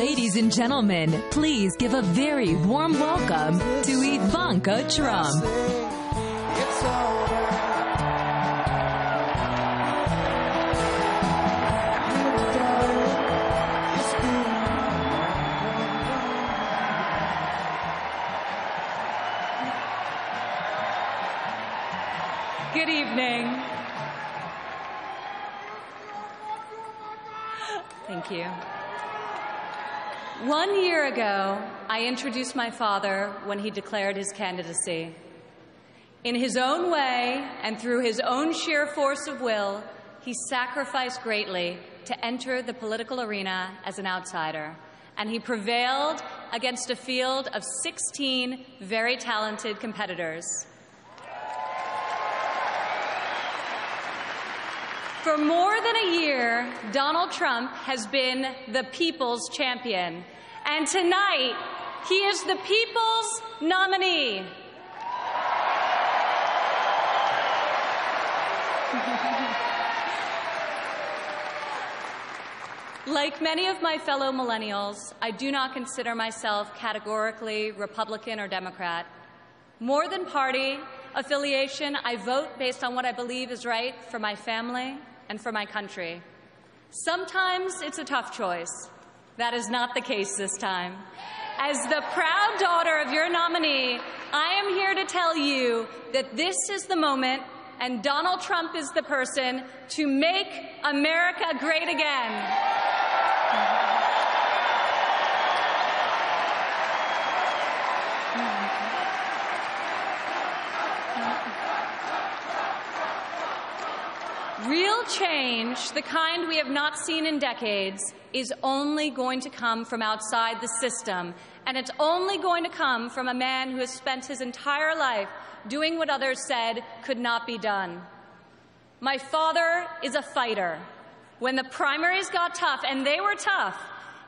Ladies and gentlemen, please give a very warm welcome to Ivanka Trump. Good evening. Thank you. 1 year ago, I introduced my father when he declared his candidacy. In his own way and through his own sheer force of will, he sacrificed greatly to enter the political arena as an outsider, and he prevailed against a field of 16 very talented competitors. For more than a year, Donald Trump has been the people's champion. And tonight, he is the people's nominee. Like many of my fellow millennials, I do not consider myself categorically Republican or Democrat. More than party affiliation, I vote based on what I believe is right for my family and for my country. Sometimes it's a tough choice. That is not the case this time. As the proud daughter of your nominee, I am here to tell you that this is the moment, and Donald Trump is the person to make America great again. Real change, the kind we have not seen in decades, is only going to come from outside the system, and it's only going to come from a man who has spent his entire life doing what others said could not be done. My father is a fighter. When the primaries got tough, and they were tough,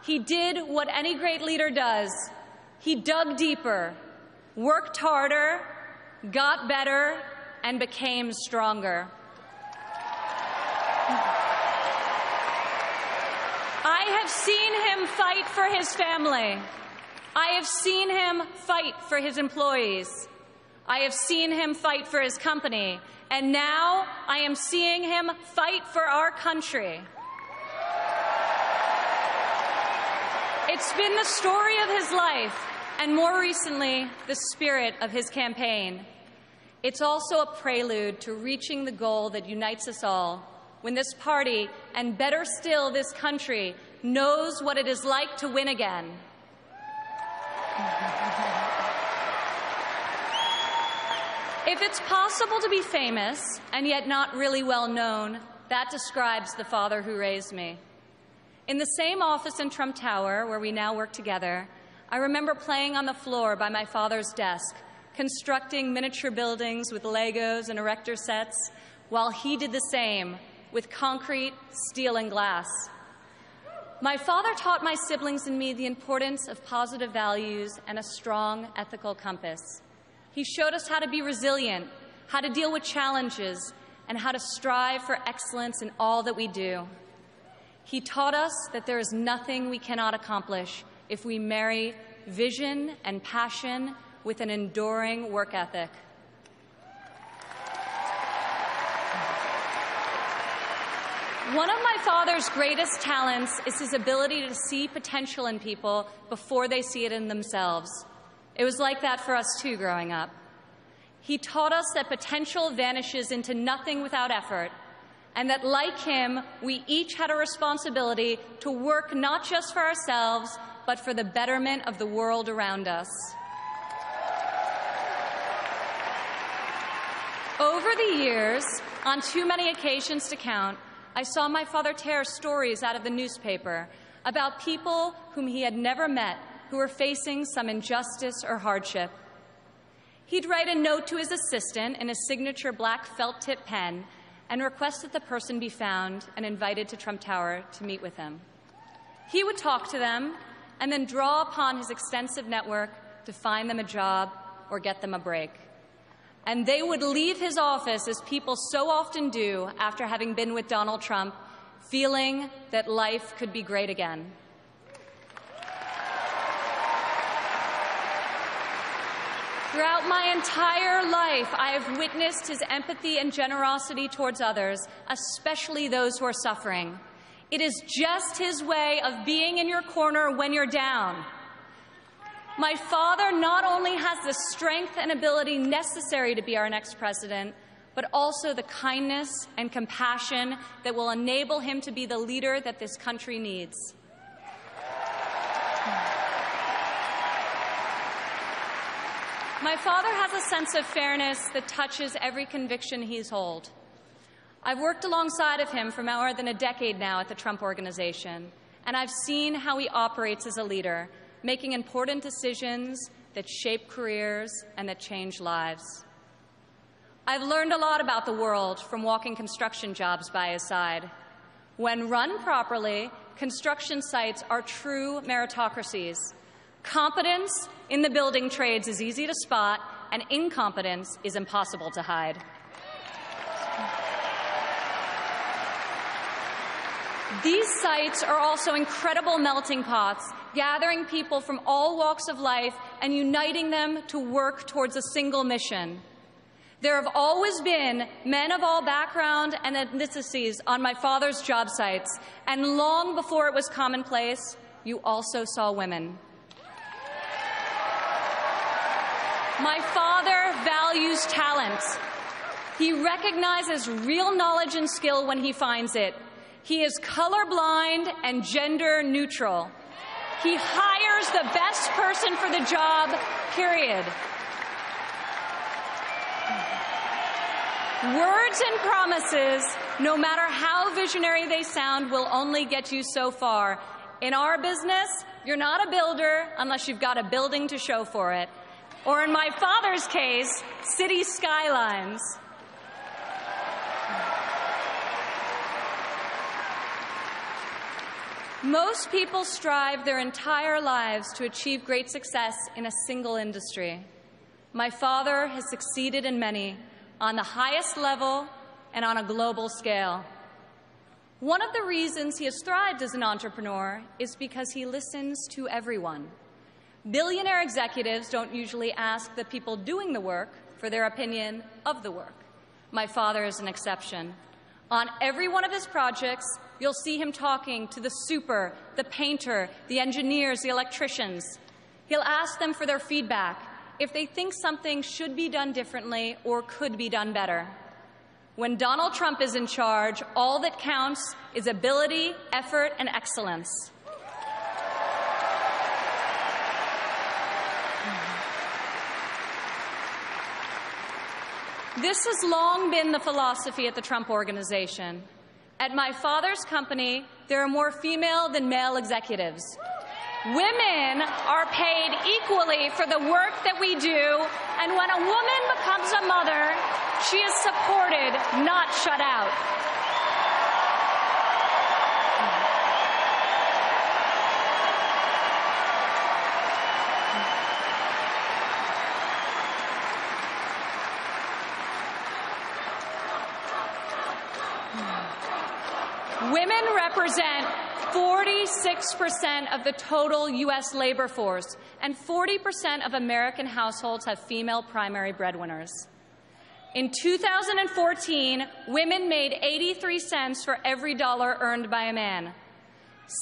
he did what any great leader does. He dug deeper, worked harder, got better, and became stronger. I have seen him fight for his family. I have seen him fight for his employees. I have seen him fight for his company. And now I am seeing him fight for our country. It's been the story of his life, and more recently, the spirit of his campaign. It's also a prelude to reaching the goal that unites us all, when this party, and better still, this country, knows what it is like to win again. If it's possible to be famous and yet not really well known, that describes the father who raised me. In the same office in Trump Tower, where we now work together, I remember playing on the floor by my father's desk, constructing miniature buildings with Legos and erector sets, while he did the same with concrete, steel, and glass. My father taught my siblings and me the importance of positive values and a strong ethical compass. He showed us how to be resilient, how to deal with challenges, and how to strive for excellence in all that we do. He taught us that there is nothing we cannot accomplish if we marry vision and passion with an enduring work ethic. One of my father's greatest talents is his ability to see potential in people before they see it in themselves. It was like that for us too growing up. He taught us that potential vanishes into nothing without effort, and that like him, we each had a responsibility to work not just for ourselves, but for the betterment of the world around us. Over the years, on too many occasions to count, I saw my father tear stories out of the newspaper about people whom he had never met who were facing some injustice or hardship. He'd write a note to his assistant in a signature black felt-tip pen and request that the person be found and invited to Trump Tower to meet with him. He would talk to them and then draw upon his extensive network to find them a job or get them a break. And they would leave his office, as people so often do after having been with Donald Trump, feeling that life could be great again. Throughout my entire life, I have witnessed his empathy and generosity towards others, especially those who are suffering. It is just his way of being in your corner when you're down. My father not only has the strength and ability necessary to be our next president, but also the kindness and compassion that will enable him to be the leader that this country needs. My father has a sense of fairness that touches every conviction he's held. I've worked alongside of him for more than a decade now at the Trump Organization, and I've seen how he operates as a leader, making important decisions that shape careers and that change lives. I've learned a lot about the world from walking construction jobs by his side. When run properly, construction sites are true meritocracies. Competence in the building trades is easy to spot, and incompetence is impossible to hide. These sites are also incredible melting pots, gathering people from all walks of life and uniting them to work towards a single mission. There have always been men of all background and ethnicities on my father's job sites, and long before it was commonplace, you also saw women. My father values talent. He recognizes real knowledge and skill when he finds it. He is colorblind and gender neutral. He hires the best person for the job, period. Words and promises, no matter how visionary they sound, will only get you so far. In our business, you're not a builder unless you've got a building to show for it. Or in my father's case, city skylines. Most people strive their entire lives to achieve great success in a single industry. My father has succeeded in many, on the highest level and on a global scale. One of the reasons he has thrived as an entrepreneur is because he listens to everyone. Billionaire executives don't usually ask the people doing the work for their opinion of the work. My father is an exception. On every one of his projects, you'll see him talking to the super, the painter, the engineers, the electricians. He'll ask them for their feedback, if they think something should be done differently or could be done better. When Donald Trump is in charge, all that counts is ability, effort, and excellence. This has long been the philosophy at the Trump Organization. At my father's company, there are more female than male executives. Women are paid equally for the work that we do, and when a woman becomes a mother, she is supported, not shut out. Women represent 46% of the total U.S. labor force, and 40% of American households have female primary breadwinners. In 2014, women made 83 cents for every dollar earned by a man.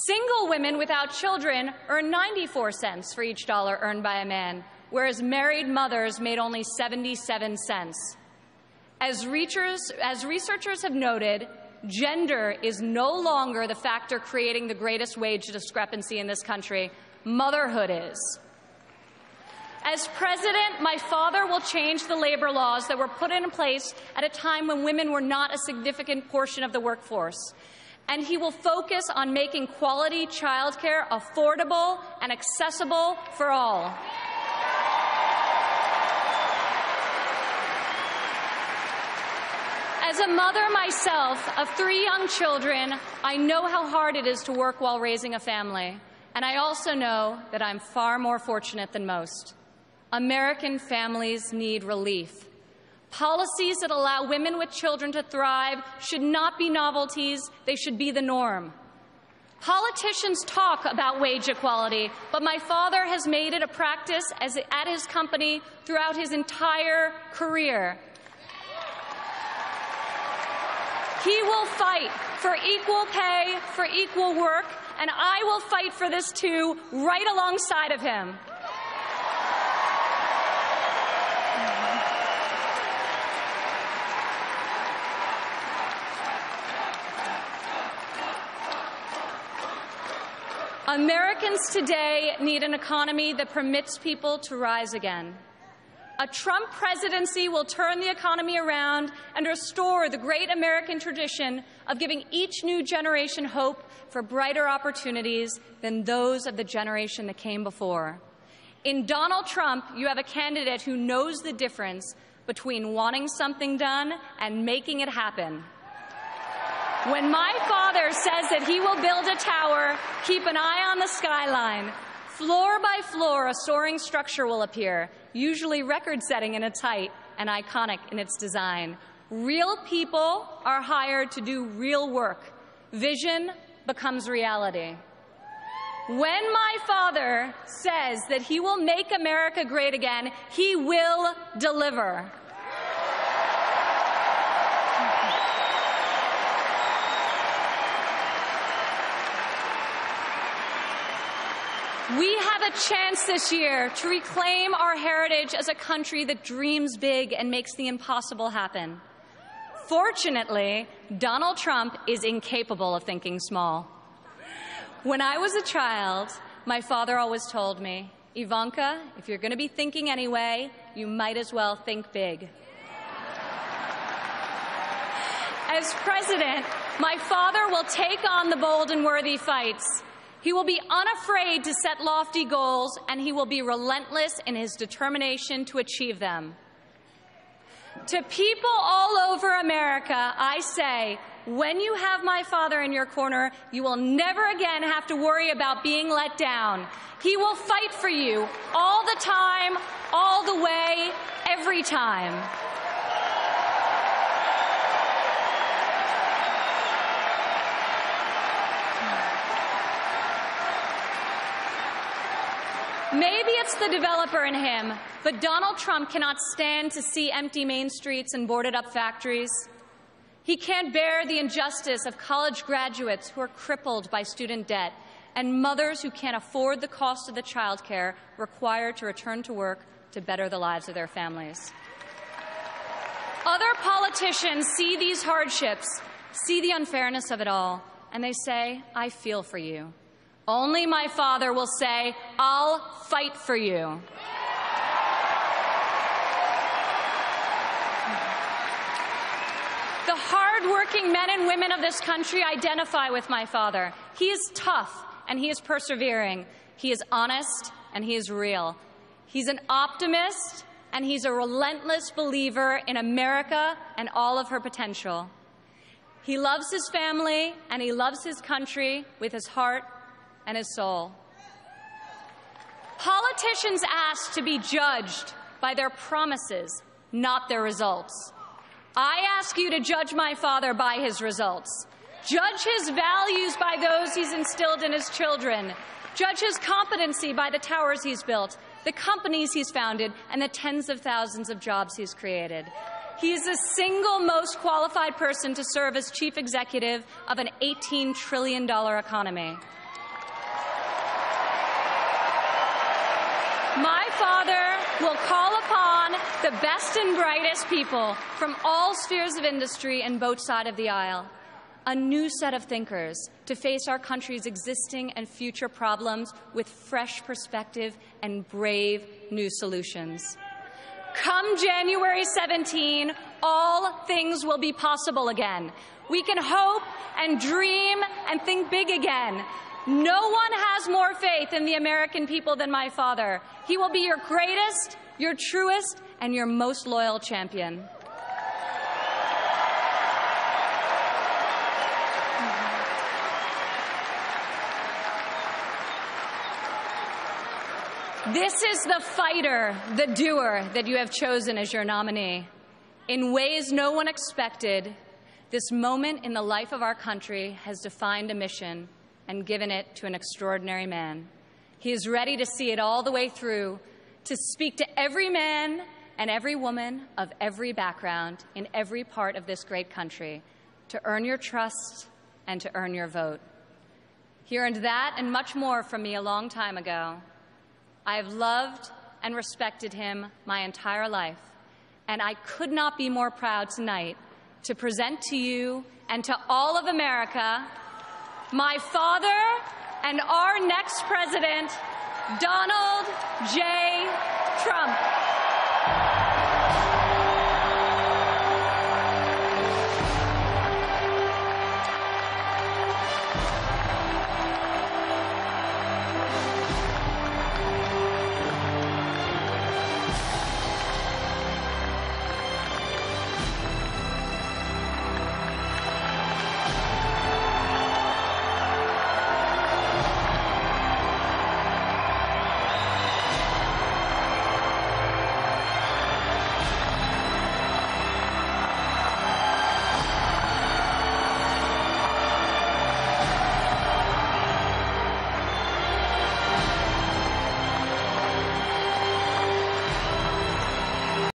Single women without children earn 94 cents for each dollar earned by a man, whereas married mothers made only 77 cents. As researchers have noted, gender is no longer the factor creating the greatest wage discrepancy in this country. Motherhood is. As president, my father will change the labor laws that were put in place at a time when women were not a significant portion of the workforce. And he will focus on making quality childcare affordable and accessible for all. As a mother myself of 3 young children, I know how hard it is to work while raising a family. And I also know that I'm far more fortunate than most. American families need relief. Policies that allow women with children to thrive should not be novelties, they should be the norm. Politicians talk about wage equality, but my father has made it a practice at his company throughout his entire career. He will fight for equal pay, for equal work, and I will fight for this too, right alongside of him. Americans today need an economy that permits people to rise again. A Trump presidency will turn the economy around and restore the great American tradition of giving each new generation hope for brighter opportunities than those of the generation that came before. In Donald Trump, you have a candidate who knows the difference between wanting something done and making it happen. When my father says that he will build a tower, keep an eye on the skyline. Floor by floor, a soaring structure will appear, usually record-setting in its height and iconic in its design. Real people are hired to do real work. Vision becomes reality. When my father says that he will make America great again, he will deliver. We have a chance this year to reclaim our heritage as a country that dreams big and makes the impossible happen. Fortunately, Donald Trump is incapable of thinking small. When I was a child, my father always told me, Ivanka, if you're going to be thinking anyway, you might as well think big. As president, my father will take on the bold and worthy fights. He will be unafraid to set lofty goals, and he will be relentless in his determination to achieve them. To people all over America, I say, when you have my father in your corner, you will never again have to worry about being let down. He will fight for you all the time, all the way, every time. Maybe it's the developer in him, but Donald Trump cannot stand to see empty main streets and boarded-up factories. He can't bear the injustice of college graduates who are crippled by student debt and mothers who can't afford the cost of the child care required to return to work to better the lives of their families. Other politicians see these hardships, see the unfairness of it all, and they say, I feel for you. Only my father will say, I'll fight for you. The hard-working men and women of this country identify with my father. He is tough and he is persevering. He is honest and he is real. He's an optimist and he's a relentless believer in America and all of her potential. He loves his family and he loves his country with his heart and his soul. Politicians ask to be judged by their promises, not their results. I ask you to judge my father by his results. Judge his values by those he's instilled in his children. Judge his competency by the towers he's built, the companies he's founded, and the tens of thousands of jobs he's created. He is the single most qualified person to serve as chief executive of an $18 trillion economy. My father will call upon the best and brightest people from all spheres of industry and both sides of the aisle, a new set of thinkers to face our country's existing and future problems with fresh perspective and brave new solutions. Come January 17, all things will be possible again. We can hope and dream and think big again. No one has more faith in the American people than my father. He will be your greatest, your truest, and your most loyal champion. This is the fighter, the doer that you have chosen as your nominee. In ways no one expected, this moment in the life of our country has defined a mission. and given it to an extraordinary man. He is ready to see it all the way through, to speak to every man and every woman of every background in every part of this great country, to earn your trust and to earn your vote. He earned that and much more from me a long time ago. I have loved and respected him my entire life, and I could not be more proud tonight to present to you and to all of America my father and our next president, Donald J. Trump.